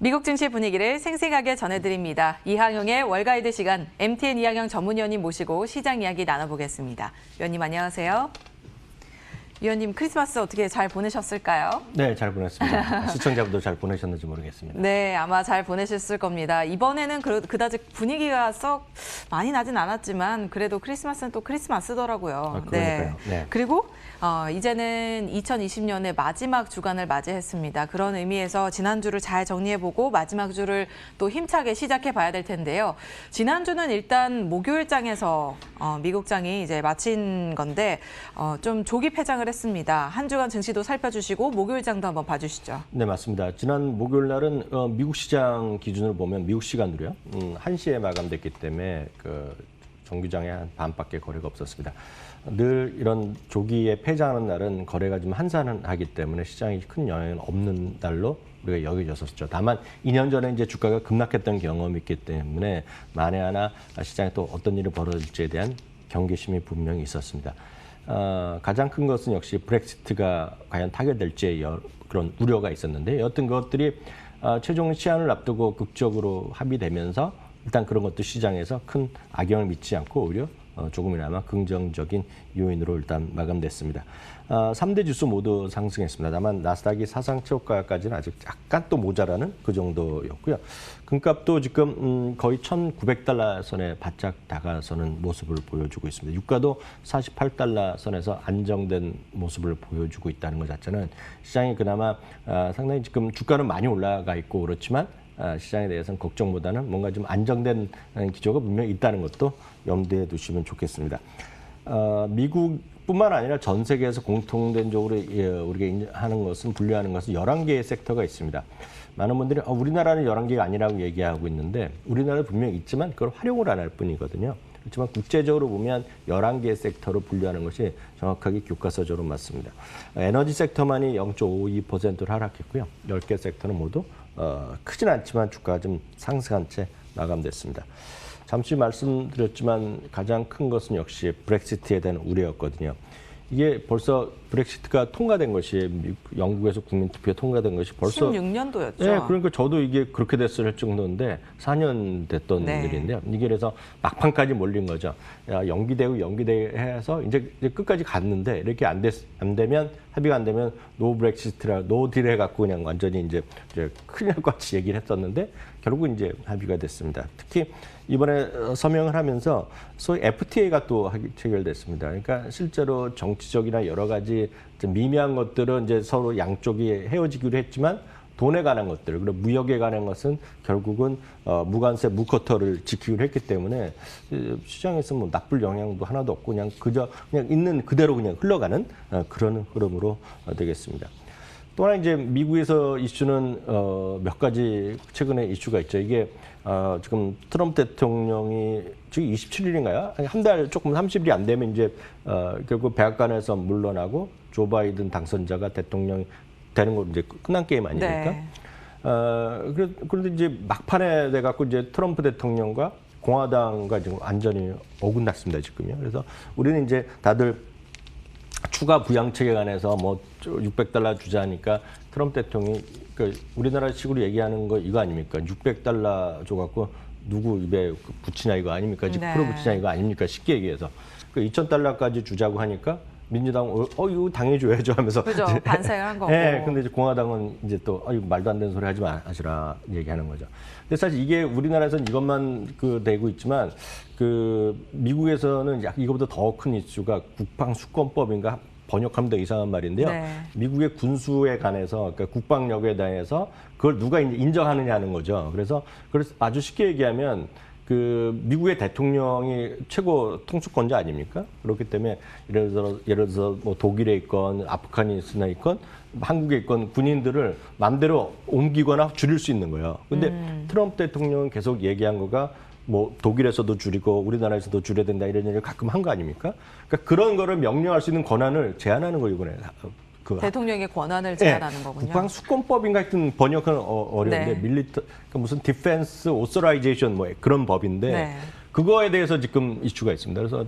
미국 증시 분위기를 생생하게 전해드립니다. 이항영의 월가이드 시간, MTN 이항영 전문위원님 모시고 시장 이야기 나눠보겠습니다. 위원님 안녕하세요. 위원님 크리스마스 어떻게 잘 보내셨을까요? 네, 잘 보냈습니다. 시청자분들 잘 보내셨는지 모르겠습니다. 네, 아마 잘 보내셨을 겁니다. 이번에는 그다지 분위기가 썩 많이 나진 않았지만 그래도 크리스마스는 또 크리스마스더라고요. 그러니까요. 네. 그리고 이제는 2020년의 마지막 주간을 맞이했습니다. 그런 의미에서 지난주를 잘 정리해보고 마지막 주를 또 힘차게 시작해봐야 될 텐데요. 지난주는 일단 목요일장에서 미국장이 이제 마친 건데 좀 조기 폐장을 했습니다. 한 주간 증시도 살펴주시고 목요일장도 한번 봐주시죠. 네, 맞습니다. 지난 목요일 날은 미국 시장 기준으로 보면 미국 시간으로요. 1시에 마감됐기 때문에 그 정규장에 한 반밖에 거래가 없었습니다. 늘 이런 조기에 폐장하는 날은 거래가 좀 한산하기 때문에 시장이 큰 영향은 없는 날로 우리가 여겨졌었죠. 다만 2년 전에 이제 주가가 급락했던 경험이 있기 때문에 만에 하나 시장에 또 어떤 일이 벌어질지에 대한 경계심이 분명히 있었습니다. 가장 큰 것은 역시 브렉시트가 과연 타결될지의 그런 우려가 있었는데 여튼 그것들이 최종 시한을 앞두고 극적으로 합의되면서 일단 그런 것도 시장에서 큰 악영을 미치지 않고 오히려 조금이나마 긍정적인 요인으로 일단 마감됐습니다. 3대 지수 모두 상승했습니다. 다만 나스닥이 사상 최고가까지는 아직 약간 또 모자라는 그 정도였고요. 금값도 지금 거의 1,900달러 선에 바짝 다가서는 모습을 보여주고 있습니다. 유가도 48달러 선에서 안정된 모습을 보여주고 있다는 것 자체는 시장이 그나마 상당히 지금 주가는 많이 올라가 있고 그렇지만 시장에 대해서는 걱정보다는 뭔가 좀 안정된 기조가 분명히 있다는 것도 염두에 두시면 좋겠습니다. 미국뿐만 아니라 전 세계에서 공통된 적으로 우리가 하는 것은 분류하는 것은 11개의 섹터가 있습니다. 많은 분들이 우리나라는 11개가 아니라고 얘기하고 있는데 우리나라는 분명히 있지만 그걸 활용을 안 할 뿐이거든요. 그렇지만 국제적으로 보면 11개의 섹터로 분류하는 것이 정확하게 교과서적으로 맞습니다. 에너지 섹터만이 0.52%를 하락했고요. 10개 섹터는 모두 크진 않지만 주가가 좀 상승한 채 마감됐습니다. 잠시 말씀드렸지만 가장 큰 것은 역시 브렉시트에 대한 우려였거든요. 이게 벌써 브렉시트가 통과된 것이 영국에서 국민투표에 통과된 것이 벌써 16년도였죠. 네, 그러니까 저도 이게 그렇게 됐을 정도인데 4년 됐던 일인데요. 이게 그래서 막판까지 몰린 거죠. 야, 연기되고 해서 이제 끝까지 갔는데 이렇게 안 되면 합의가 안 되면 노 브렉시트라 노 딜 해갖고 그냥 완전히 이제 큰일 날 것 같이 얘기를 했었는데 결국 이제 합의가 됐습니다. 특히 이번에 서명을 하면서 소위 FTA가 또 체결됐습니다. 그러니까 실제로 정치적이나 여러 가지 미미한 것들은 이제 서로 양쪽이 헤어지기로 했지만 돈에 관한 것들, 그리고 무역에 관한 것은 결국은 무관세, 무쿼터를 지키기로 했기 때문에 시장에서 뭐 나쁠 영향도 하나도 없고 그냥 있는 그대로 그냥 흘러가는 그런 흐름으로 되겠습니다. 또 하나 이제 미국에서 이슈는 몇 가지 최근에 이슈가 있죠. 이게 지금 트럼프 대통령이 지금 27일인가요? 한 달 조금 30일이 안 되면 이제 결국 백악관에서 물러나고 조 바이든 당선자가 대통령이 되는 거 이제 끝난 게임 아닙니까? 네. 그런데 이제 막판에 돼갖고 이제 트럼프 대통령과 공화당과 지금 완전히 어긋났습니다 지금요. 그래서 우리는 이제 다들 추가 부양책에 관해서 뭐 600달러 주자니까 트럼프 대통령이 우리나라 식으로 얘기하는 거 이거 아닙니까? 600달러 줘갖고 누구 입에 붙이냐 이거 아닙니까? 지금 풀어 붙이냐 이거 아닙니까? 쉽게 얘기해서 2,000달러까지 주자고 하니까 민주당은 이거 당해줘야죠 하면서 그죠, 반색을 한 거고. 네, 근데 이제 공화당은 이제 또 이거 말도 안 되는 소리 하지 마시라 얘기하는 거죠. 근데 사실 이게 우리나라에서는 이것만 되고 있지만 미국에서는 이거보다 더 큰 이슈가 국방수권법인가 번역하면 더 이상한 말인데요. 네. 미국의 군수에 관해서 그러니까 국방력에 대해서 그걸 누가 인정하느냐는 거죠. 그래서 아주 쉽게 얘기하면 미국의 대통령이 최고 통수권자 아닙니까? 그렇기 때문에 예를 들어서 뭐 독일에 있건 아프가니스탄에 있건 한국에 있건 군인들을 마음대로 옮기거나 줄일 수 있는 거예요. 근데 트럼프 대통령은 계속 얘기한 거가 뭐 독일에서도 줄이고 우리나라에서도 줄여야 된다 이런 얘기를 가끔 한 거 아닙니까? 그러니까 그런 거를 명령할 수 있는 권한을 제한하는 거 이번에. 대통령의 권한을 제한하는 거군요. 국방수권법인가 하여튼 번역은 어려운데 그러니까 무슨 디펜스 오서라이제이션 뭐 그런 법인데 그거에 대해서 지금 이슈가 있습니다. 그래서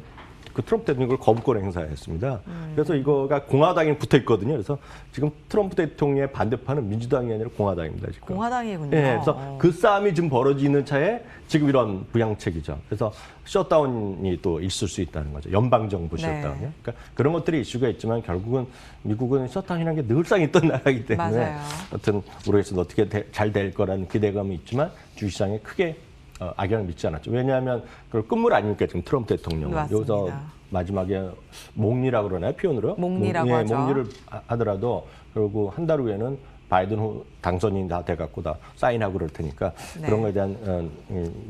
그 트럼프 대통령이 그걸 거부권 행사했습니다. 그래서 이거가 공화당이 붙어 있거든요. 그래서 지금 트럼프 대통령의 반대파는 민주당이 아니라 공화당입니다. 지금. 공화당이군요. 네, 그래서 그 싸움이 지금 벌어지는 차에 지금 이런 부양책이죠. 그래서 셧다운이 또 있을 수 있다는 거죠. 연방정부 네. 셧다운이요. 그러니까 그런 것들이 이슈가 있지만 결국은 미국은 셧다운이라는 게 늘상 있던 나라이기 때문에 맞아요. 하여튼 모르겠어도 어떻게 잘 될 거라는 기대감이 있지만 주식시장에 크게 악영향을 미치지 않았죠. 왜냐하면 그걸 끝물 아닙니까 지금 트럼프 대통령은. 맞습니다. 여기서 마지막에 목리라고 그러나요? 표현으로? 목리라고 하죠. 목리를 하더라도 결국 한 달 후에는 바이든 후 당선인 다 돼갖고 다 사인하고 그럴 테니까 네. 그런 거에 대한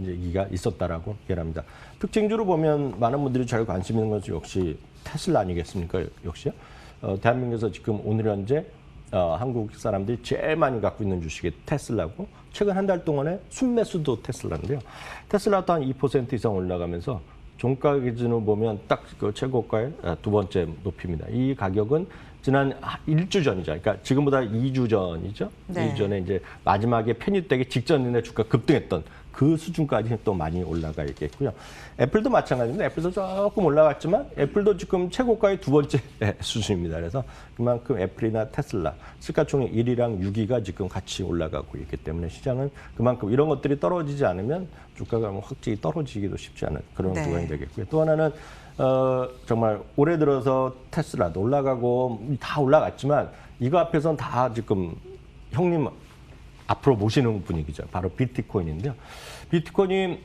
얘기가 있었다라고 얘기합니다. 특징주로 보면 많은 분들이 잘 관심 있는 것이 역시 테슬라 아니겠습니까? 역시요. 대한민국에서 지금 오늘 현재 한국 사람들이 제일 많이 갖고 있는 주식이 테슬라고 최근 한 달 동안에 순매수도 테슬라인데요. 테슬라도 한 2% 이상 올라가면서 종가 기준으로 보면 딱 그 최고가의 두 번째 높이입니다. 이 가격은 지난 1주 전이죠. 그러니까 지금보다 2주 전이죠. 네. 2주 전에 이제 마지막에 편입되기 직전에 주가 급등했던 그 수준까지 또 많이 올라가 있겠고요. 애플도 마찬가지인데 애플도 조금 올라갔지만 애플도 지금 최고가의 두 번째 수준입니다. 그래서 그만큼 애플이나 테슬라 시가총액 1위랑 6위가 지금 같이 올라가고 있기 때문에 시장은 그만큼 이런 것들이 떨어지지 않으면 주가가 확실히 떨어지기도 쉽지 않은 그런 네. 구간이 되겠고요. 또 하나는 정말 올해 들어서 테슬라도 올라가고 다 올라갔지만 이거 앞에서는 다 지금 형님 앞으로 모시는 분위기죠. 바로 비트코인인데요. 비트코인이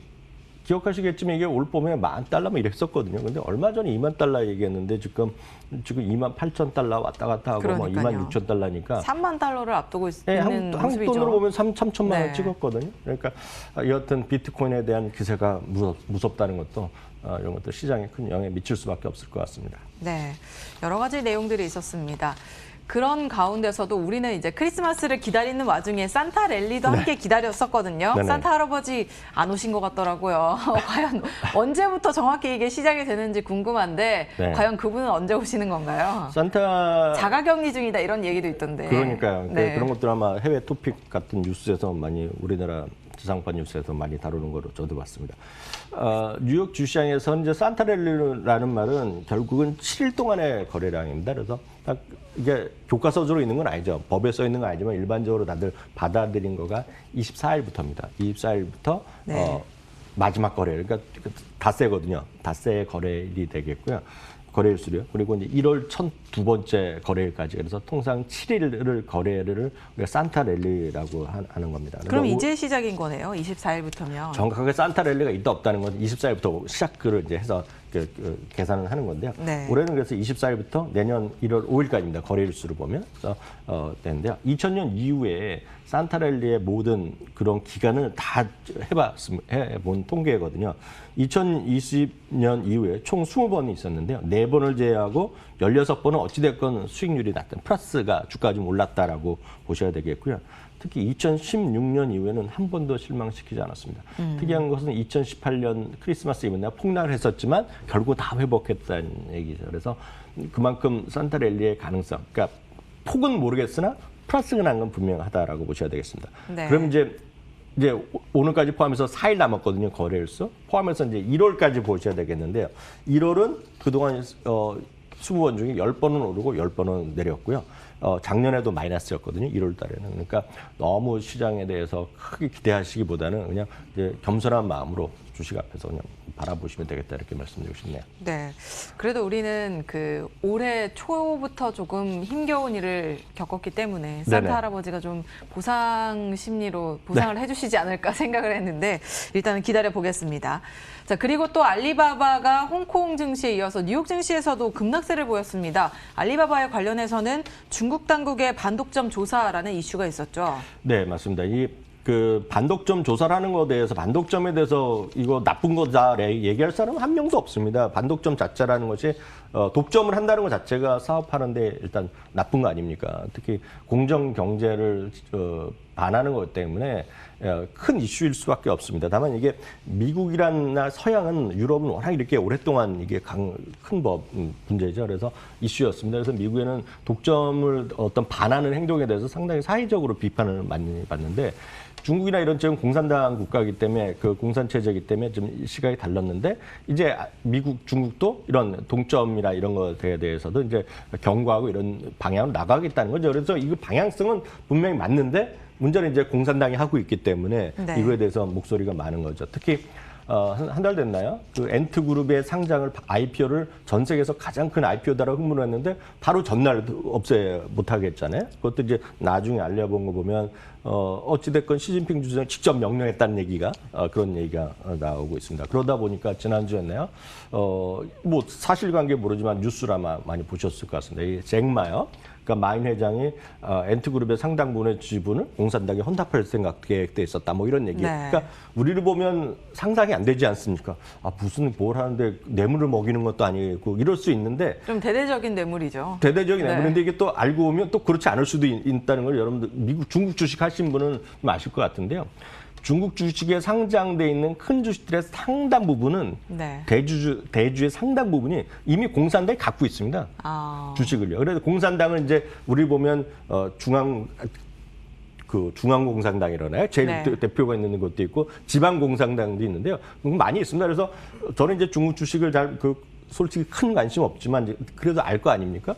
기억하시겠지만 이게 올 봄에 $10,000만 이랬었거든요. 근데 얼마 전에 $20,000 얘기했는데 지금 $28,000 왔다 갔다 하고 뭐 그러니까요. $26,000니까 3만 달러를 앞두고 네, 있는 한국 모습이죠. 돈으로 보면 3천만 원 네. 찍었거든요. 그러니까 여하튼 비트코인에 대한 기세가 무섭다는 것도 이런 것도 시장에 큰 영향을 미칠 수밖에 없을 것 같습니다. 네, 여러 가지 내용들이 있었습니다. 그런 가운데서도 우리는 이제 크리스마스를 기다리는 와중에 산타 랠리도 함께 기다렸었거든요. 네네. 산타 할아버지 안 오신 것 같더라고요. 과연 언제부터 정확히 이게 시작이 되는지 궁금한데 네. 과연 그분은 언제 오시는 건가요? 산타 자가격리 중이다 이런 얘기도 있던데. 그러니까요. 네. 그런 것들 아마 해외 토픽 같은 뉴스에서 많이 우리나라 지상파 뉴스에서 많이 다루는 거로 저도 봤습니다. 뉴욕 주시장에서 이제 산타랠리라는 말은 결국은 7일 동안의 거래량입니다. 그래서 딱 이게 교과서적으로 있는 건 아니죠. 법에 써 있는 건 아니지만 일반적으로 다들 받아들인 거가 24일부터입니다. 24일부터 네. 마지막 거래, 그러니까 닷새거든요. 닷새 거래일이 되겠고요. 거래일수요. 그리고 이제 1월 두 번째 거래일까지. 그래서 통상 7일을 거래를 우리가 산타랠리라고 하는 겁니다. 그럼 그러니까 이제 시작인 거네요. 24일부터면. 정확하게 산타랠리가 있다 없다는 건 24일부터 시작을 이제 해서 계산을 하는 건데요. 네. 올해는 그래서 24일부터 내년 1월 5일까지입니다. 거래일수로 보면. 그래서 되는데요. 2000년 이후에 산타랠리의 모든 그런 기간을 다 해본 통계거든요. 2020년 이후에 총 20번이 있었는데요. 4번을 제외하고 16번은 어찌됐건 수익률이 낮다. 플러스가 주가가 좀 올랐다라고 보셔야 되겠고요. 특히 2016년 이후에는 한 번도 실망시키지 않았습니다. 특이한 것은 2018년 크리스마스 이브 날 폭락을 했었지만 결국 다 회복했다는 얘기죠. 그래서 그만큼 산타랠리의 가능성, 그러니까 폭은 모르겠으나 플러스가 난 건 분명하다라고 보셔야 되겠습니다. 네. 그럼 이제 오늘까지 포함해서 4일 남았거든요. 거래일수. 포함해서 이제 1월까지 보셔야 되겠는데요. 1월은 그동안 20번 중에 10번은 오르고 10번은 내렸고요. 작년에도 마이너스였거든요. 1월 달에는. 그러니까 너무 시장에 대해서 크게 기대하시기보다는 그냥 이제 겸손한 마음으로 주식 앞에서 그냥 바라보시면 되겠다 이렇게 말씀드리고 싶네요. 네. 그래도 우리는 그 올해 초부터 조금 힘겨운 일을 겪었기 때문에 산타 네네. 할아버지가 좀 보상 심리로 보상을 해주시지 않을까 생각을 했는데 일단은 기다려 보겠습니다. 자, 그리고 또 알리바바가 홍콩 증시에 이어서 뉴욕 증시에서도 급락세를 보였습니다. 알리바바에 관련해서는 중국 당국의 반독점 조사라는 이슈가 있었죠. 네, 맞습니다. 그 반독점 조사라는 것에 대해서 반독점에 대해서 이거 나쁜 거다 얘기할 사람은 한 명도 없습니다. 반독점 자체라는 것이 독점을 한다는 것 자체가 사업하는데 일단 나쁜 거 아닙니까? 특히 공정 경제를 반하는 것 때문에 큰 이슈일 수밖에 없습니다. 다만 이게 미국이나 서양은 유럽은 워낙 이렇게 오랫동안 이게 큰 문제죠. 그래서 이슈였습니다. 그래서 미국에는 독점을 어떤 반하는 행동에 대해서 상당히 사회적으로 비판을 많이 받는데 중국이나 이런 지금 공산당 국가이기 때문에 그 공산 체제이기 때문에 좀 시각이 달랐는데 이제 미국, 중국도 이런 동점이나 이런 것에 대해서도 이제 경고하고 이런 방향으로 나가겠다는 거죠. 그래서 이 방향성은 분명히 맞는데 문제는 이제 공산당이 하고 있기 때문에 네. 이거에 대해서 목소리가 많은 거죠. 특히 한 달 됐나요? 그 엔트그룹의 상장을 IPO를 전 세계에서 가장 큰 IPO다라고 흥분했는데 바로 전날 못하게 했잖아요. 그것도 이제 나중에 알려본 거 보면 어찌됐건 시진핑 주석이 직접 명령했다는 얘기가 그런 얘기가 나오고 있습니다. 그러다 보니까 지난주였나요? 뭐 사실관계 모르지만 뉴스를 아마 많이 보셨을 것 같습니다. 이 잭마요. 그러니까 마인 회장이 엔트그룹의 상당 부분의 지분을 공산당에 헌납할 생각 계획돼 있었다. 뭐 이런 얘기예요. 네. 그러니까 우리를 보면 상상이 안 되지 않습니까? 무슨 뭘 하는데 뇌물을 먹이는 것도 아니고 이럴 수 있는데 좀 대대적인 뇌물이죠. 대대적인 네. 뇌물인데 이게 또 알고 보면 또 그렇지 않을 수도 있다는 걸 여러분들 중국 주식 하신 분은 좀 아실 것 같은데요. 중국 주식에 상장돼 있는 큰 주식들의 상당 부분은 네. 대주의 상당 부분이 이미 공산당이 갖고 있습니다. 주식을요. 그래서 공산당은 이제 우리 보면 중앙공산당이라나요? 제일 네. 대표가 있는 것도 있고 지방공산당도 있는데요. 많이 있습니다. 그래서 저는 이제 중국 주식을 솔직히 큰 관심 없지만 그래도 알 거 아닙니까?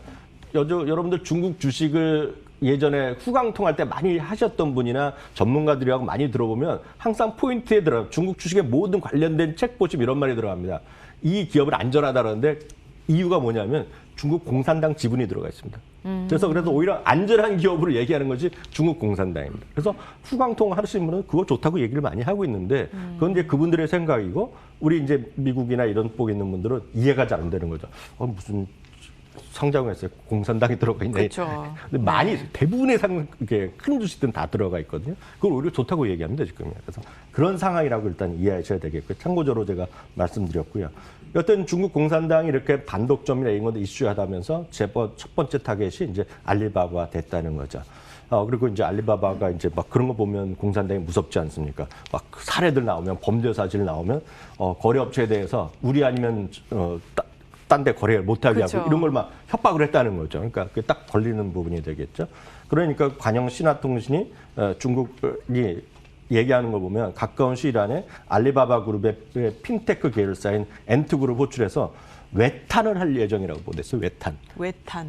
여러분들 중국 주식을 예전에 후광통할 때 많이 하셨던 분이나 전문가들이하고 많이 들어보면 항상 포인트에 중국 주식의 모든 관련된 책 보시면 이런 말이 들어갑니다. 이 기업은 안전하다는데 이유가 뭐냐면 중국 공산당 지분이 들어가 있습니다. 그래서 오히려 안전한 기업으로 얘기하는 것이 중국 공산당입니다. 그래서 후광통 하시는 분은 그거 좋다고 얘기를 많이 하고 있는데 그건 이제 그분들의 생각이고 우리 이제 미국이나 이런 쪽에 있는 분들은 이해가 잘 안 되는 거죠. 무슨 상장을 했어요. 공산당이 들어가 있네. 그렇죠. 근데 많이 대부분의 이렇게 큰 주식들은 다 들어가 있거든요. 그걸 오히려 좋다고 얘기합니다 지금. 그래서 그런 상황이라고 일단 이해하셔야 되겠고요. 참고적으로 제가 말씀드렸고요. 여튼 중국 공산당이 이렇게 반독점이나 이런 것도 이슈하다면서 첫 번째 타겟이 이제 알리바바가 됐다는 거죠. 그리고 이제 알리바바가 이제 막 그런 거 보면 공산당이 무섭지 않습니까? 막 사례들 나오면 범죄 사실 나오면 거래업체에 대해서 우리 아니면 딴 데 거래를 못하게 그렇죠. 하고 이런 걸 막 협박을 했다는 거죠. 그러니까 그게 딱 걸리는 부분이 되겠죠. 그러니까 관영 신화통신이 중국이 얘기하는 거 보면 가까운 시일 안에 알리바바 그룹의 핀테크 계열사인 엔트그룹 호출해서 외탄을 할 예정이라고 보냈어요.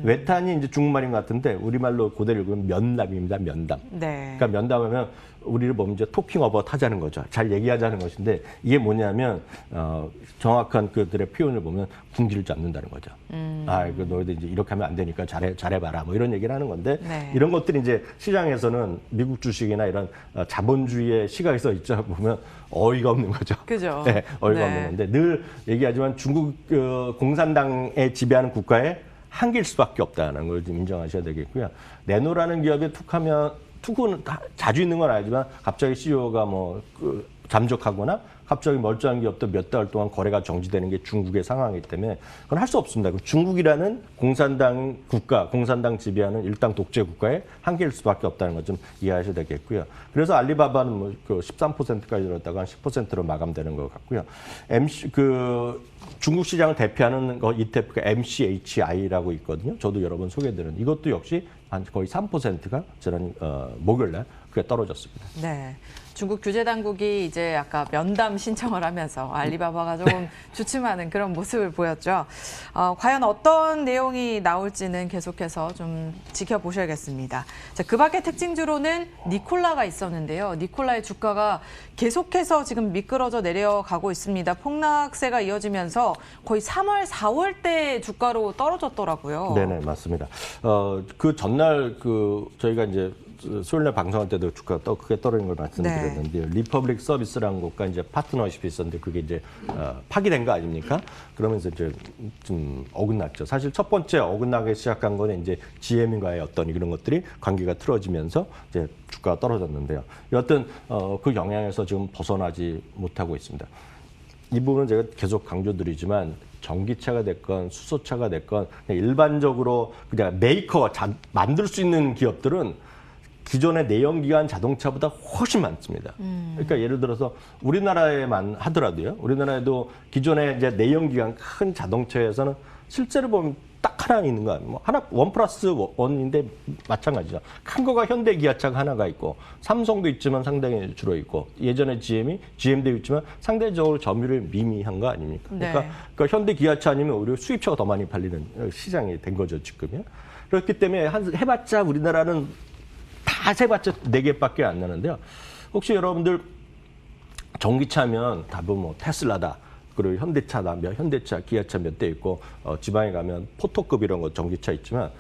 외탄이 이제 중국말인 것 같은데 우리말로 그대로 읽으면 면담입니다. 면담. 네. 그러니까 면담하면 우리를 보면 이제 토킹 어바웃 하자는 거죠. 잘 얘기하자는 것인데 이게 뭐냐면 정확한 그들의 표현을 보면 군기를 잡는다는 거죠. 그 너희들 이제 이렇게 하면 안 되니까 잘해봐라. 뭐 이런 얘기를 하는 건데 네. 이런 것들이 이제 시장에서는 미국 주식이나 이런 자본주의의 시각에서 있자 보면 어이가 없는 거죠. 그죠. 네, 어이가 네. 없는 건데 늘 얘기하지만 중국 공산당에 지배하는 국가의 한계일 수밖에 없다는 걸 좀 인정하셔야 되겠고요. 네노라는 기업에 투구는 자주 있는 건 아니지만 갑자기 CEO가 잠적하거나 갑자기 멀쩡한 기업도 몇 달 동안 거래가 정지되는 게 중국의 상황이기 때문에 그건 할 수 없습니다. 중국이라는 공산당 국가, 공산당 지배하는 일당 독재 국가의 한계일 수밖에 없다는 것 좀 이해하셔야 되겠고요. 그래서 알리바바는 13%까지 들었다가 한 10%로 마감되는 것 같고요. 중국 시장을 대표하는 ETF가 MCHI라고 있거든요. 저도 여러 번 소개드린 이것도 역시 한 거의 3%가 지난 목요일날 그게 떨어졌습니다. 네. 중국 규제 당국이 이제 아까 면담 신청을 하면서 알리바바가 조금 주춤하는 그런 모습을 보였죠. 과연 어떤 내용이 나올지는 계속해서 좀 지켜보셔야겠습니다. 자, 그 밖에 특징주로는 니콜라가 있었는데요. 니콜라의 주가가 계속해서 지금 미끄러져 내려가고 있습니다. 폭락세가 이어지면서 거의 3월, 4월 때 주가로 떨어졌더라고요. 네네, 맞습니다. 그 전날 저희가 이제 수요일날 방송할 때도 주가가 크게 떨어진 걸 말씀드렸는데요. 네. 리퍼블릭 서비스라는 곳과 이제 파트너십이 있었는데 그게 이제 파기된 거 아닙니까? 그러면서 이제 좀 어긋났죠. 사실 첫 번째 어긋나기 시작한 거는 이제 GM과의 어떤 이런 것들이 관계가 틀어지면서 이제 주가가 떨어졌는데요. 여하튼 그 영향에서 지금 벗어나지 못하고 있습니다. 이 부분은 제가 계속 강조드리지만 전기차가 됐건 수소차가 됐건 그냥 일반적으로 그냥 만들 수 있는 기업들은 기존의 내연기관 자동차보다 훨씬 많습니다. 그러니까 예를 들어서 우리나라에만 하더라도요. 우리나라에도 기존의 이제 내연기관 큰 자동차에서는 실제로 보면 딱 하나 있는 거야. 뭐 하나 1+1인데 마찬가지죠. 큰 거가 현대 기아차가 하나가 있고 삼성도 있지만 상당히 주로 있고 예전에 GM도 있지만 상대적으로 점유율이 미미한 거 아닙니까? 네. 그러니까 현대 기아차 아니면 오히려 수입차가 더 많이 팔리는 시장이 된 거죠 지금요. 그렇기 때문에 해봤자 우리나라는 다 세봤자 4개밖에 안 나는데요. 혹시 여러분들 전기차면 답은 뭐 테슬라다. 그리고 현대차다, 현대차, 기아차 몇 대 있고 지방에 가면 포토급 이런 거 전기차 있지만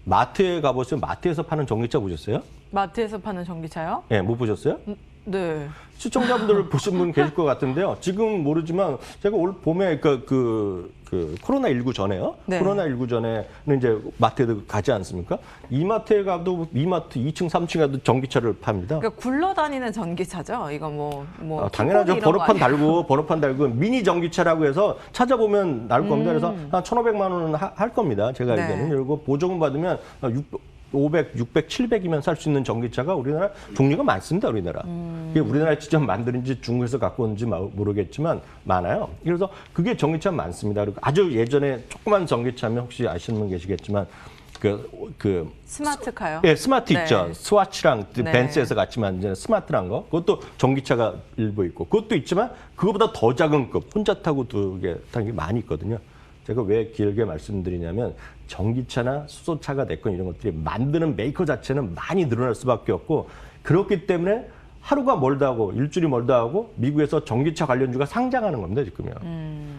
마트에 가보시면 마트에서 파는 전기차 보셨어요? 마트에서 파는 전기차요? 예, 못 보셨어요? 네. 시청자분들 보신 분 계실 것 같은데요. 지금 모르지만 제가 올 봄에 그 코로나19 전에요. 네. 코로나19 전에는 이제 마트에도 가지 않습니까? 이마트에 가도 이마트 2층, 3층에 가도 전기차를 팝니다. 그러니까 굴러다니는 전기차죠. 이거 뭐 당연하죠. 킥보드 이런 거 번호판 달고 미니 전기차라고 해서 찾아보면 나올 겁니다. 그래서 한 1,500만 원은 할 겁니다. 제가 네. 알기에는. 그리고 보조금 받으면 500, 600, 700이면 살 수 있는 전기차가 우리나라 종류가 많습니다. 우리나라. 이게 우리나라 직접 만드는지 중국에서 갖고 온지 모르겠지만 많아요. 그래서 그게 전기차 많습니다. 그리고 아주 예전에 조그만 전기차면 혹시 아시는 분 계시겠지만 스마트카요? 예, 스마트 네. 있죠. 스와치랑 네. 벤츠에서 같이 만든 스마트란 거. 그것도 전기차가 일부 있고. 그것도 있지만 그거보다 더 작은 급, 혼자 타고 두 개 타는 게 많이 있거든요. 제가 왜 길게 말씀드리냐면 전기차나 수소차가 됐건 이런 것들이 만드는 메이커 자체는 많이 늘어날 수밖에 없고 그렇기 때문에 하루가 멀다 하고 일주일이 멀다 하고 미국에서 전기차 관련주가 상장하는 겁니다, 지금요.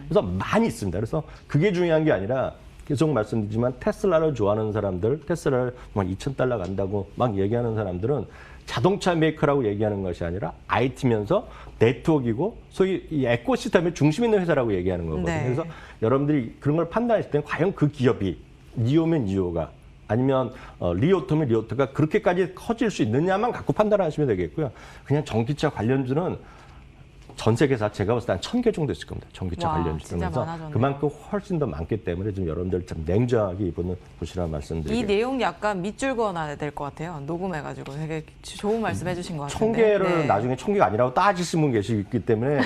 그래서 많이 있습니다. 그래서 그게 중요한 게 아니라 계속 말씀드리지만 테슬라를 좋아하는 사람들, 테슬라를 막 $2,000 간다고 막 얘기하는 사람들은 자동차 메이커라고 얘기하는 것이 아니라 IT면서 네트워크이고 소위 이 에코시스템의 중심 있는 회사라고 얘기하는 거거든요. 네. 그래서 여러분들이 그런 걸 판단하실 때는 과연 그 기업이 니오면 니오가 아니면 리오토면 리오토가 그렇게까지 커질 수 있느냐만 갖고 판단하시면 되겠고요. 그냥 전기차 관련주는 전 세계에서 제가 봤을 때 한 1,000개 정도 있을 겁니다. 전기차 와, 관련주. 진짜 그래서 많아졌네요. 그만큼 훨씬 더 많기 때문에 좀 여러분들 좀 냉정하게 이번은 보시라는 이 말씀드리겠습니다. 내용 약간 밑줄 그어놔야 될 것 같아요. 녹음해가지고 되게 좋은 말씀 해주신 것 같은데. 1,000개를 네. 나중에 1,000개가 아니라고 따지신 분 계시기 때문에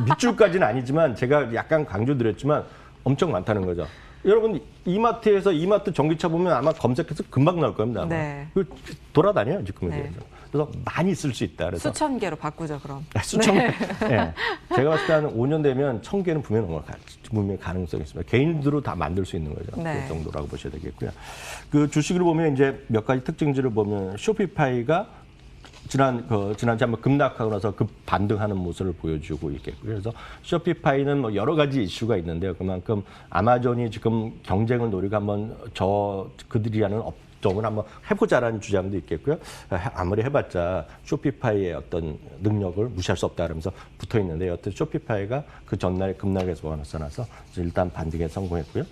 밑줄까지는 아니지만 제가 약간 강조드렸지만 엄청 많다는 거죠. 여러분 이마트에서 이마트 전기차 보면 아마 검색해서 금방 나올 겁니다. 아마. 네. 돌아다녀요 지금. 네. 그래서 많이 쓸 수 있다. 그래서 수천 개로 바꾸죠, 그럼. 수천 개. 네. 제가 봤을 때 한 5년 되면 1,000개는 분명히 가능성이 있습니다. 개인으로 다 만들 수 있는 거죠. 네. 그 정도라고 보셔야 되겠고요. 그 주식을 보면 이제 몇 가지 특징들을 보면 쇼피파이가 지난주에 한번 급락하고 나서 급 반등하는 모습을 보여주고 있겠고요. 그래서 쇼피파이는 뭐 여러 가지 이슈가 있는데요. 그만큼 아마존이 지금 경쟁을 노리고 한번 그들이 하는 업종을 한번 해보자라는 주장도 있겠고요. 아무리 해봤자 쇼피파이의 어떤 능력을 무시할 수 없다 그러면서 붙어 있는데 여튼 쇼피파이가 그 전날에 급락에서 나서 일단 반등에 성공했고요.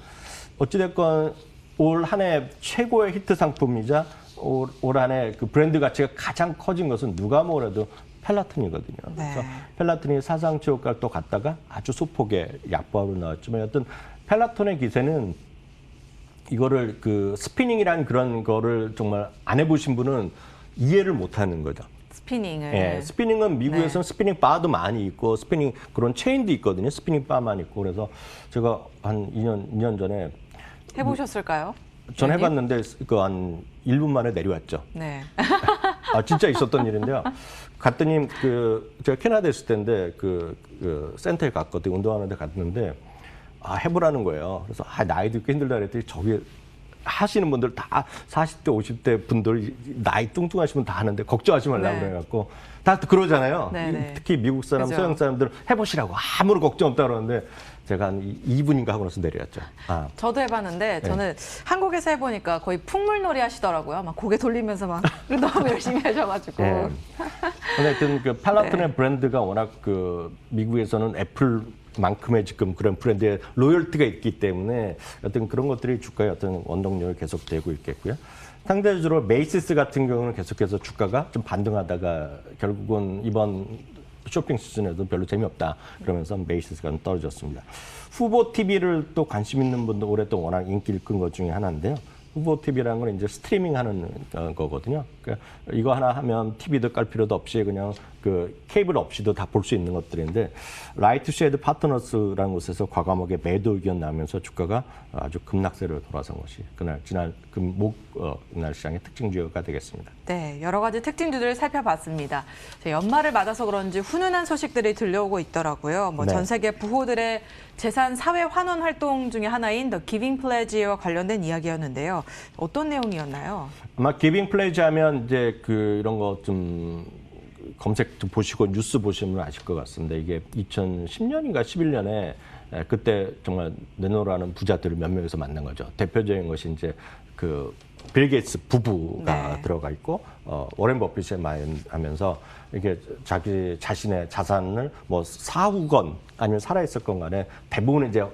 어찌됐건 올 한 해 최고의 히트 상품이자 올 한 해 그 브랜드 가치가 가장 커진 것은 누가 뭐래도 펠라톤이거든요. 네. 그래서 펠라톤이 사상 최고가를 또 갔다가 아주 소폭의 약보합으로 나왔지만 어떤 펠라톤의 기세는 이거를 그 스피닝이라는 그런 거를 정말 안 해보신 분은 이해를 못하는 거죠. 스피닝을. 예, 스피닝은 미국에서는 스피닝 바도 많이 있고 스피닝 그런 체인도 있거든요. 스피닝 바만 있고 그래서 제가 한 2년 전에 해보셨을까요? 전 해봤는데 그 한 1분 만에 내려왔죠. 네. 아 진짜 있었던 일인데요. 갔더니 제가 캐나다에 있을 때인데 그 센터에 갔거든요. 운동하는데 갔는데 해보라는 거예요. 그래서 나이도 꽤 힘들다 그랬더니 저기 하시는 분들 다 40대 50대 분들 나이 뚱뚱하신 분 다 하는데 걱정하지 말라고 네. 그래갖고 다 그러잖아요. 네네. 특히 미국 사람, 그죠. 서양 사람들은 해보시라고 아무런 걱정 없다 그러는데 제가 한 2분인가 하고 나서 내려왔죠. 저도 해봤는데 저는 한국에서 해보니까 거의 풍물놀이 하시더라고요. 막 고개 돌리면서 막 너무 열심히 하셔가지고. 예. 근데 하여튼 그 펠라톤의 브랜드가 워낙 그 미국에서는 애플만큼의 지금 그런 브랜드의 로열티가 있기 때문에 어떤 그런 것들이 주가의 어떤 원동력이 계속되고 있겠고요. 상대적으로 메이시스 같은 경우는 계속해서 주가가 좀 반등하다가 결국은 이번 쇼핑 시즌에도 별로 재미없다 그러면서 메이시스가 좀 떨어졌습니다. 후보 TV를 또 관심 있는 분들 올해 또 워낙 인기를 끈 것 중에 하나인데요. 후보 TV라는 건 이제 스트리밍하는 거거든요. 그러니까 이거 하나 하면 TV도 깔 필요도 없이 그냥 그 케이블 없이도 다 볼 수 있는 것들인데 라이트 쉐이드 파트너스라는 곳에서 과감하게 매도 의견 나오면서 주가가 아주 급락세로 돌아선 것이 지난 금목날 시장의 특징주가 되겠습니다. 네, 여러 가지 특징주들을 살펴봤습니다. 연말을 맞아서 그런지 훈훈한 소식들이 들려오고 있더라고요. 네. 전 세계 부호들의 재산 사회 환원 활동 중에 하나인 The Giving Pledge와 관련된 이야기였는데요. 어떤 내용이었나요? 아마 기빙 플레이즈 하면 이제 이런 거 좀 검색 좀 보시고 뉴스 보시면 아실 것 같습니다. 이게 2010년인가 11년에 그때 정말 네노라는 부자들을 몇 명에서 만난 거죠. 대표적인 것이 이제 빌 게이츠 부부가 네. 들어가 들어가 있고 워렌 버핏이 하면서 이게 자기 자신의 자산을 뭐 4억 원 아니면 살아있을 건 간에 대부분 이제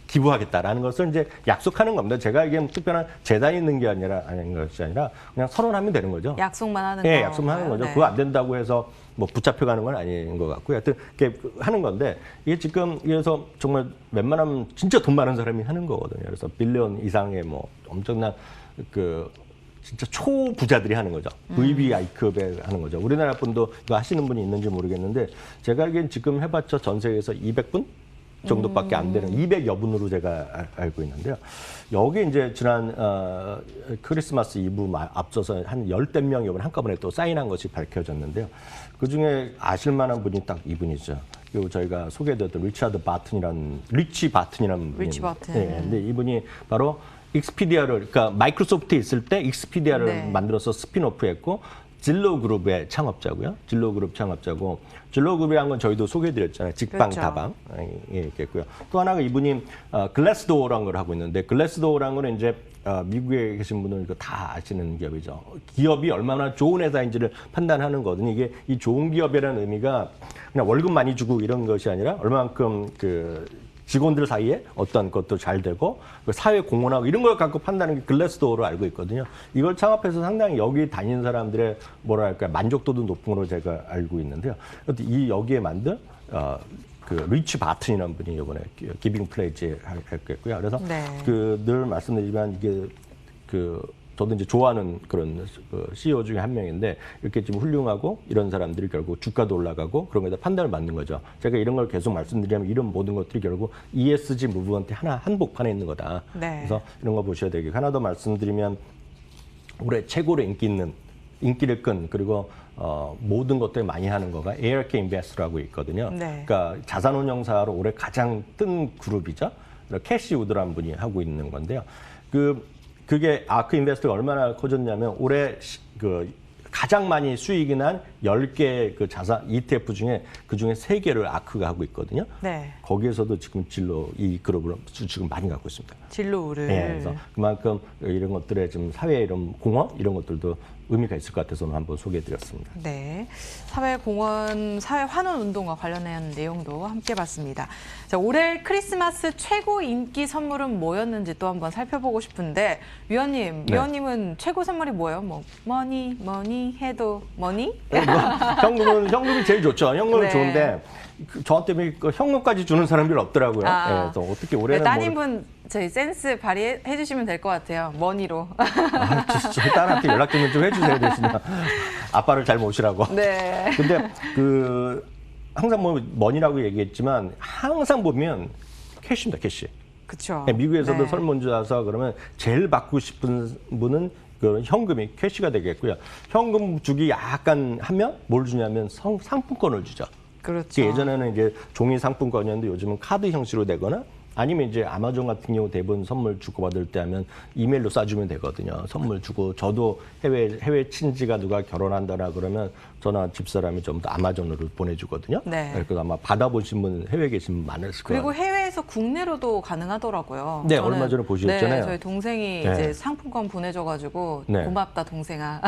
기부하겠다라는 것을 이제 약속하는 겁니다. 제가 알기에는 특별한 재단이 있는 게 아닌 것이 아니라 그냥 선언하면 되는 거죠. 약속만 하는 예, 거. 약속만 하는 거죠. 네. 그거 안 된다고 해서 뭐 붙잡혀가는 건 아닌 것 같고요. 하여튼 이렇게 하는 건데 이게 지금 그래서 정말 웬만하면 진짜 돈 많은 사람이 하는 거거든요. 그래서 빌리언 이상의 뭐 엄청난 진짜 초부자들이 하는 거죠. VVI급에 하는 거죠. 우리나라 분도 이거 하시는 분이 있는지 모르겠는데 제가 알기엔 지금 해봤자 전 세계에서 200분 정도밖에 안 되는 200여 분으로 제가 알고 있는데요. 여기 이제 지난 크리스마스 이브 앞서서 한 10대 명이 한꺼번에 또 사인한 것이 밝혀졌는데요. 그중에 아실 만한 분이 딱 이분이죠. 그리고 저희가 소개해드렸던 리치 바튼이라는 분이 리치 바튼. 네, 근데 이분이 바로 익스피디아를 그러니까 마이크로소프트에 있을 때 익스피디아를 네. 만들어서 스핀오프했고 진로그룹의 창업자고요. 진로그룹 창업자고 진로그룹이라는 건 저희도 소개해드렸잖아요. 직방다방 있겠고요. 또 하나가 이분이 글래스도어라는 걸 하고 있는데 글래스도어라는 건 이제 미국에 계신 분은 이거 다 아시는 기업이죠. 기업이 얼마나 좋은 회사인지를 판단하는 거거든요. 이게 이 좋은 기업이라는 의미가 그냥 월급 많이 주고 이런 것이 아니라 얼마만큼 직원들 사이에 어떤 것도 잘 되고 사회 공헌하고 이런 걸 갖고 판단하는 게 글래스도어로 알고 있거든요. 이걸 창업해서 상당히 여기 다니는 사람들의 뭐랄까 만족도도 높은 걸로 제가 알고 있는데요. 여기에 만든 리치 바튼이라는 분이 이번에 기빙 플레이즈 했겠고요. 그래서 네. 늘 말씀드리지만 이게 저도 이제 좋아하는 그런 CEO 중에 한 명인데 이렇게 좀 훌륭하고 이런 사람들이 결국 주가도 올라가고 그런 거에다 판단을 맞는 거죠. 제가 이런 걸 계속 말씀드리면 이런 모든 것들이 결국 ESG 무브먼트 한복판에 있는 거다. 네. 그래서 이런 거 보셔야 되고 하나 더 말씀드리면 올해 최고로 인기를 끈 그리고 모든 것들을 많이 하는 거가 ARK 인베스트라고 있거든요. 네. 그러니까 자산운용사로 올해 가장 뜬 그룹이죠. 캐시 우드라는 분이 하고 있는 건데요. 그게 아크 인베스트가 얼마나 커졌냐면 올해 가장 많이 수익이 난 10개 자산 ETF 중에 그중에 3개를 아크가 하고 있거든요. 네. 거기에서도 지금 이 그룹을 지금 많이 갖고 있습니다. 진로우를. 네, 그래서 그만큼 이런 것들의 좀 사회 이런 공헌 이런 것들도 의미가 있을 것 같아서 오늘 한번 소개해드렸습니다. 네, 사회공헌, 사회환원운동과 관련한 내용도 함께 봤습니다. 자, 올해 크리스마스 최고 인기 선물은 뭐였는지 또 한번 살펴보고 싶은데 위원님, 네. 위원님은 최고 선물이 뭐예요? 머니 해도 머니? 현금이 제일 좋죠. 현금은 네. 좋은데 저한테 현금까지 주는 사람들이 없더라고요. 아. 그래서 어떻게 올해는 따님분 저희 센스 발휘해 주시면 될 것 같아요. 머니로. 저희 딸한테 연락 좀 해주세요. 대신에 아빠를 잘 모시라고. 네. 근데 항상 머니라고 얘기했지만 항상 보면 캐시입니다. 캐시. 그렇죠. 미국에서도 네. 설문조 사서 그러면 제일 받고 싶은 분은 현금이 캐시가 되겠고요. 현금 주기 약간 하면 뭘 주냐면 상품권을 주죠. 그렇죠. 예전에는 이제 종이 상품권이었는데 요즘은 카드 형식으로 되거나 아니면 이제 아마존 같은 경우 대부분 선물 주고받을 때 하면 이메일로 쏴주면 되거든요. 선물 주고 저도 해외 친지가 누가 결혼한다라 그러면 저나 집사람이 전부 다 아마존으로 보내주거든요. 네. 그래서 아마 받아보신 분 해외에 계신 분 많으실 거예요. 그리고 해외에서 국내로도 가능하더라고요. 네, 얼마 전에 보셨잖아요. 네, 저희 동생이 네. 이제 상품권 보내줘가지고 네. 고맙다 동생아.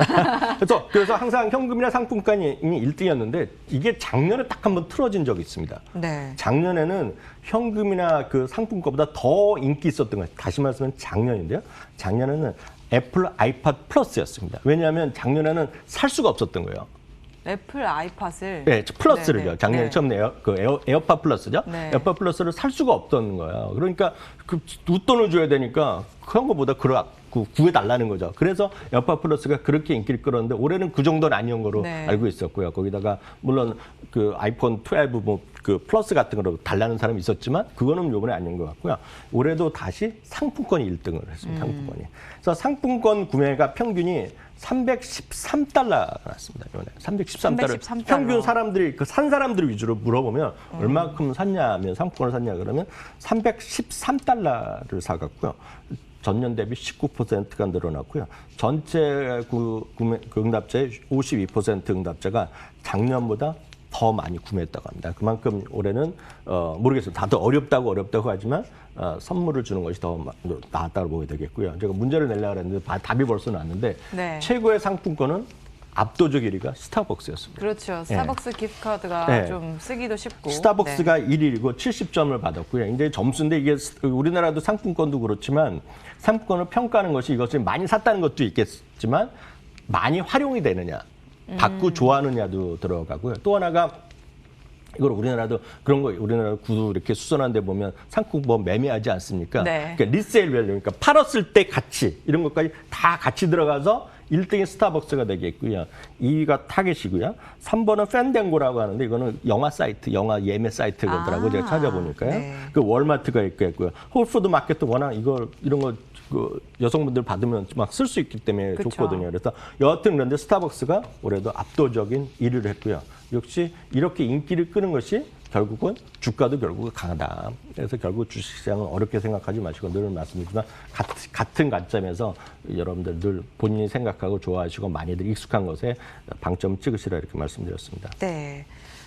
그래서 항상 현금이나 상품권이 1등이었는데 이게 작년에 딱 한번 틀어진 적이 있습니다. 네. 작년에는 현금이나 상품권보다 더 인기 있었던 거예요. 다시 말씀하면 작년인데요. 작년에는 애플 아이팟 플러스였습니다. 왜냐하면 작년에는 살 수가 없었던 거예요. 애플 아이팟을. 네, 플러스를요. 네. 작년에 네. 처음 에어팟 플러스죠. 네. 에어팟 플러스를 살 수가 없던 거예요. 그러니까 웃돈을 줘야 되니까 그런 것보다 구해달라는 거죠. 그래서 여파 플러스가 그렇게 인기를 끌었는데 올해는 그 정도는 아니었던 거로 네. 알고 있었고요. 거기다가 물론 그 아이폰 12 뭐 그 플러스 같은 거로 달라는 사람이 있었지만 그거는 요번에 아닌 것 같고요. 올해도 다시 상품권이 1등을 했습니다. 상품권이. 그래서 상품권 구매가 평균이 313달러가 났습니다. 이번에 313달러. 313달러. 평균 사람들이 그 산 사람들 위주로 물어보면 얼마큼 샀냐면 상품권을 샀냐 그러면 313달러를 사갔고요. 전년 대비 19%가 늘어났고요. 전체 구매 응답자의 52% 응답자가 작년보다 더 많이 구매했다고 합니다. 그만큼 올해는 모르겠어요. 다들 어렵다고 하지만 선물을 주는 것이 더 나았다고 보게 되겠고요. 제가 문제를 내려고 했는데 답이 벌써 나왔는데 네. 최고의 상품권은 압도적 1위가 스타벅스였습니다. 그렇죠. 스타벅스 기프트카드가 네. 좀 쓰기도 쉽고. 스타벅스가 1위이고 70점을 받았고요. 이제 점수인데 이게 우리나라도 상품권도 그렇지만 상품권을 평가하는 것이 이것을 많이 샀다는 것도 있겠지만 많이 활용이 되느냐, 받고 좋아하느냐도 들어가고요. 또 하나가 이걸 우리나라도 그런 거 우리나라 구두 이렇게 수선한 데 보면 상품권 매매하지 않습니까? 네. 그러니까 리세일 밸류, 그러니까 팔았을 때 가치 이런 것까지 다 같이 들어가서 1등이 스타벅스가 되겠고요. 2위가 타겟이고요. 3번은 팬댕고라고 하는데 이거는 영화 사이트, 영화 예매 사이트더라고 제가 찾아보니까요. 네. 그 월마트가 있고요. 홀푸드 마켓도 워낙 이런 거 그 여성분들 받으면 막 쓸 수 있기 때문에 그쵸. 좋거든요. 그래서 여하튼 그런데 스타벅스가 올해도 압도적인 1위를 했고요. 역시 이렇게 인기를 끄는 것이 결국은 주가도 결국은 강하다. 그래서 결국 주식시장은 어렵게 생각하지 마시고 늘 말씀드리지만 같은 관점에서 여러분들 늘 본인이 생각하고 좋아하시고 많이들 익숙한 것에 방점 찍으시라 이렇게 말씀드렸습니다. 네.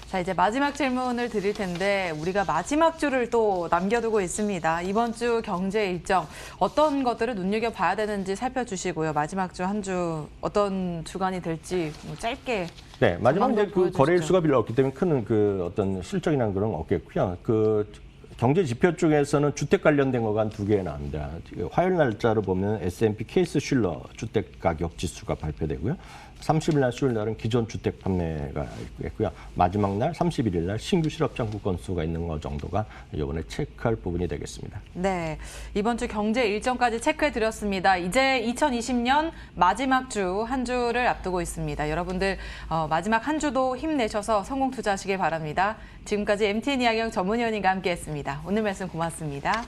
자, 이제 마지막 질문을 드릴 텐데 우리가 마지막 주를 또 남겨두고 있습니다. 이번 주 경제 일정 어떤 것들을 눈여겨봐야 되는지 살펴주시고요. 마지막 주 한 주 어떤 주간이 될지 뭐 짧게. 네, 마지막 이제 그 보여주시죠. 거래일 수가 별로 없기 때문에 큰 그 어떤 실적이나 그런 건 없겠고요. 그 경제 지표 쪽에서는 주택 관련된 거가 한 2개 나옵니다. 화요일 날짜로 보면 S&P 케이스 슐러 주택 가격 지수가 발표되고요. 30일 날 수요일 날은 기존 주택 판매가 있고요. 마지막 날 31일 날 신규 실업 창구 건수가 있는 거 정도가 이번에 체크할 부분이 되겠습니다. 네, 이번 주 경제 일정까지 체크해 드렸습니다. 이제 2020년 마지막 주 한 주를 앞두고 있습니다. 여러분들 마지막 한 주도 힘내셔서 성공 투자하시길 바랍니다. 지금까지 MTN 이하경 전문위원님과 함께했습니다. 오늘 말씀 고맙습니다.